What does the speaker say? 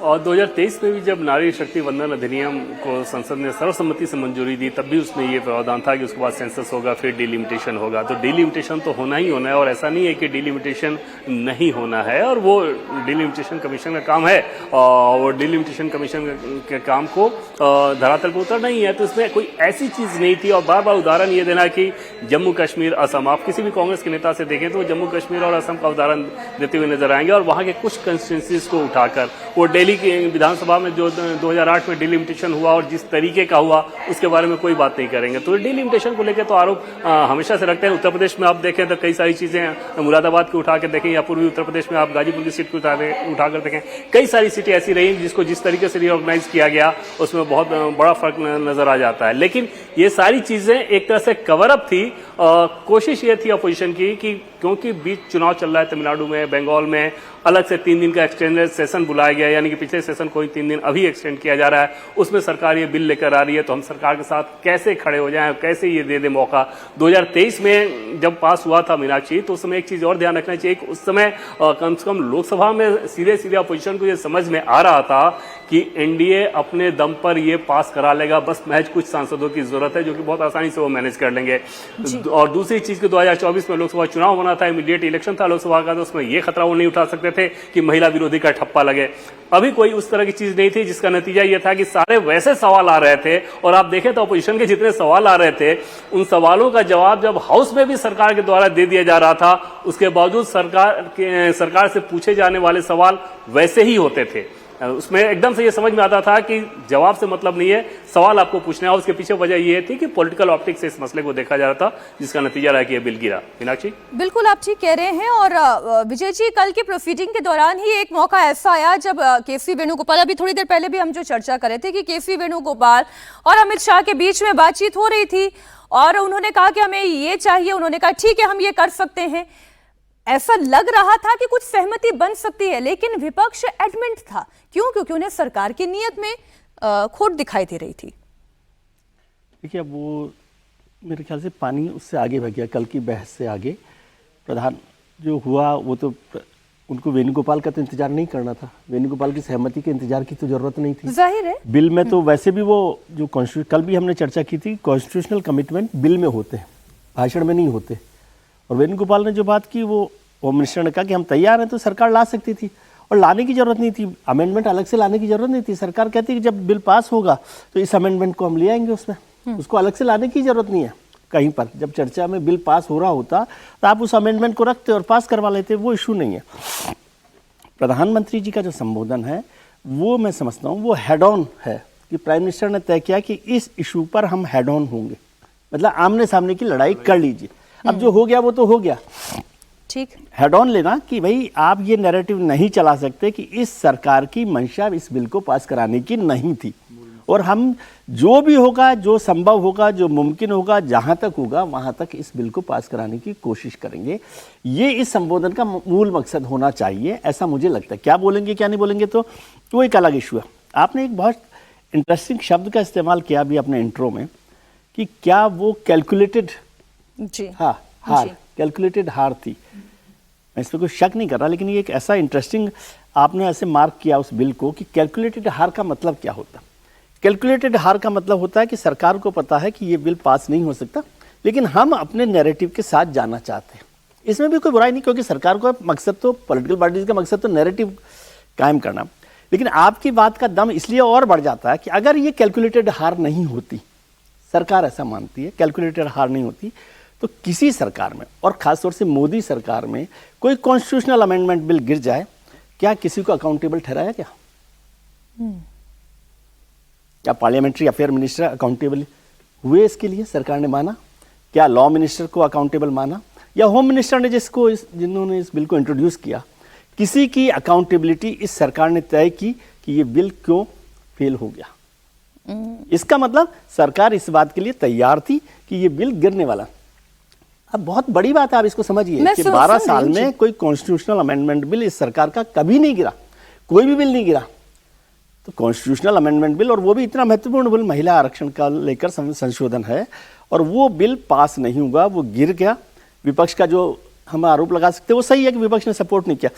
और 2023 में भी जब नारी शक्ति वंदन अधिनियम को संसद ने सर्वसम्मति से मंजूरी दी, तब भी उसमें ये प्रावधान था कि उसके बाद सेंसस होगा, फिर डिलिमिटेशन होगा। तो डिलिमिटेशन तो होना ही होना है, और ऐसा नहीं है कि डिलिमिटेशन नहीं होना है, और वो डिलिमिटेशन कमीशन का काम है, और वो डिलिमिटेशन कमीशन के काम को धरातल पर उतरना ही है। तो इसमें कोई ऐसी चीज नहीं थी। और बार बार उदाहरण ये देना कि जम्मू कश्मीर, असम, आप किसी भी कांग्रेस के नेता से देखें तो वो जम्मू कश्मीर और असम का उदाहरण देते हुए नजर आएंगे, और वहां के कुछ कंस्टिट्यूंसीज को उठाकर वो दिल्ली की विधानसभा में जो 2008 में डिलिमिटेशन हुआ और जिस तरीके का हुआ उसके बारे में कोई बात नहीं करेंगे। तो डिलिमिटेशन को लेकर तो आरोप हमेशा से रखते हैं। उत्तर प्रदेश में आप देखें तो कई सारी चीजें, मुरादाबाद की उठा के देखें, या पूर्वी उत्तर प्रदेश में आप गाजीपुर की सीट को उठाकर देखें, कई सारी सीटें ऐसी रही जिसको जिस तरीके से रिऑर्गेनाइज किया गया उसमें बहुत बड़ा फर्क नजर आ जाता है। लेकिन ये सारी चीजें एक तरह से कवर अप थी। कोशिश ये थी अपोजिशन की कि क्योंकि बीच चुनाव चल रहा है तमिलनाडु में, बंगाल में, अलग से 3 दिन का एक्सटेंडेड सेशन बुलाया गया, यानी कि पिछले सेशन को 3 दिन अभी एक्सटेंड किया जा रहा है। उसमें सरकार ये बिल लेकर आ रही है, तो हम सरकार के साथ कैसे खड़े हो जाएं, कैसे ये दे दे मौका। 2023 में जब पास हुआ था मीनाक्षी, तो उस समय एक चीज और ध्यान रखना चाहिए कि उस समय कम से कम लोकसभा में सीधे सीधे अपोजिशन को ये समझ में आ रहा था कि एनडीए अपने दम पर ये पास करा लेगा, बस महज कुछ सांसदों की जरूरत है जो कि बहुत आसानी से वो मैनेज कर लेंगे। और दूसरी चीज कि 2024 में लोकसभा चुनाव होना था, इमीडिएट इलेक्शन था लोकसभा का, तो उसमें ये खतरा वो नहीं उठा सकते थे कि महिला विरोधी का ठप्पा लगे। अभी कोई उस तरह की चीज नहीं थी, जिसका नतीजा ये था कि सारे वैसे सवाल आ रहे थे, और आप देखें तो अपोजिशन के जितने सवाल आ रहे थे उन सवालों का जवाब जब हाउस में भी सरकार के द्वारा दे दिया जा रहा था, उसके बावजूद सरकार से पूछे जाने वाले सवाल वैसे ही होते थे। उसमें एकदम से ये समझ में आता था कि जवाब से मतलब नहीं है, सवाल आपको पूछना है। उसके पीछे वजह ये थी कि पॉलिटिकल ऑप्टिक्स से इस मसले को देखा जा रहा था, जिसका नतीजा रहा कि ये बिल गिरा। मीनाक्षी, बिल्कुल आप ठीक कह रहे हैं। और विजय जी, कल की प्रोसीडिंग के दौरान ही एक मौका ऐसा आया जब केसी वेणुगोपाल, अभी थोड़ी देर पहले भी हम जो चर्चा कर रहे थे कि केसी वेणुगोपाल और अमित शाह के बीच में बातचीत हो रही थी, और उन्होंने कहा कि हमें ये चाहिए, उन्होंने कहा ठीक है हम ये कर सकते हैं। ऐसा लग रहा था कि कुछ सहमति बन सकती है, लेकिन विपक्ष एडमेंट था। क्यों? क्योंकि उन्हें सरकार की नीयत में खोट दिखाई दे रही थी। देखिए, अब वो मेरे ख्याल से पानी उससे आगे बह गया, कल की बहस से आगे। प्रधान जो हुआ वो तो उनको वेणुगोपाल का तो इंतजार नहीं करना था, वेणुगोपाल की सहमति के इंतजार की तो जरूरत नहीं थी। जाहिर है बिल में तो वैसे भी वो जो कल भी हमने चर्चा की थी, कॉन्स्टिट्यूशनल कमिटमेंट बिल में होते हैं, भाषण में नहीं होते। और वेणुगोपाल ने जो बात की, वो होम मिनिस्टर ने कहा कि हम तैयार हैं, तो सरकार ला सकती थी और लाने की जरूरत नहीं थी, अमेंडमेंट अलग से लाने की जरूरत नहीं थी। सरकार कहती कि जब बिल पास होगा तो इस अमेंडमेंट को हम ले आएंगे उसमें, उसको अलग से लाने की जरूरत नहीं है। कहीं पर जब चर्चा में बिल पास हो रहा होता तो आप उस अमेंडमेंट को रखते और पास करवा लेते, वो इशू नहीं है। प्रधानमंत्री जी का जो संबोधन है वो मैं समझता हूँ वो हेड ऑन है, कि प्राइम मिनिस्टर ने तय किया कि इस इशू पर हम हेड ऑन होंगे, मतलब आमने सामने की लड़ाई कर लीजिए। अब जो हो गया वो तो हो गया, ठीक। हेड ऑन लेना कि भाई आप ये नैरेटिव नहीं चला सकते कि इस सरकार की मंशा इस बिल को पास कराने की नहीं थी, और हम जो भी होगा, जो संभव होगा, जो मुमकिन होगा, जहां तक होगा वहां तक इस बिल को पास कराने की कोशिश करेंगे। ये इस संबोधन का मूल मकसद होना चाहिए, ऐसा मुझे लगता है। क्या बोलेंगे क्या नहीं बोलेंगे तो वो एक अलग इशू है। आपने एक बहुत इंटरेस्टिंग शब्द का इस्तेमाल किया अभी अपने इंट्रो में, कि क्या वो कैलकुलेटेड हार, कैलकुलेटेड हार थी। मैं इसमें कोई शक नहीं कर रहा, लेकिन ये एक ऐसा इंटरेस्टिंग आपने ऐसे मार्क किया उस बिल को कि कैलकुलेटेड हार का मतलब क्या होता है। कैलकुलेटेड हार का मतलब होता है कि सरकार को पता है कि ये बिल पास नहीं हो सकता, लेकिन हम अपने नैरेटिव के साथ जाना चाहते हैं। इसमें भी कोई बुराई नहीं, क्योंकि सरकार का मकसद तो, पॉलिटिकल पार्टीज का मकसद तो नैरेटिव कायम करना। लेकिन आपकी बात का दम इसलिए और बढ़ जाता है कि अगर ये कैलकुलेटेड हार नहीं होती, सरकार ऐसा मानती है कैलकुलेटेड हार नहीं होती, तो किसी सरकार में, और खासतौर से मोदी सरकार में, कोई कॉन्स्टिट्यूशनल अमेंडमेंट बिल गिर जाए, क्या किसी को अकाउंटेबल ठहराया? क्या पार्लियामेंट्री अफेयर मिनिस्टर अकाउंटेबल हुए इसके लिए? सरकार ने माना? क्या लॉ मिनिस्टर को अकाउंटेबल माना? या होम मिनिस्टर ने जिन्होंने इस बिल को इंट्रोड्यूस किया, किसी की अकाउंटेबिलिटी इस सरकार ने तय की कि ये बिल क्यों फेल हो गया? इसका मतलब सरकार इस बात के लिए तैयार थी कि ये बिल गिरने वाला। अब बहुत बड़ी बात है, आप इसको समझिए कि 12 साल में कोई कॉन्स्टिट्यूशनल अमेंडमेंट बिल इस सरकार का कभी नहीं गिरा, कोई भी बिल नहीं गिरा। तो कॉन्स्टिट्यूशनल अमेंडमेंट बिल, और वो भी इतना महत्वपूर्ण बिल, महिला आरक्षण का लेकर संशोधन है, और वो बिल पास नहीं हुआ, वो गिर गया। विपक्ष का जो हम आरोप लगा सकते हैं वो सही है कि विपक्ष ने सपोर्ट नहीं किया।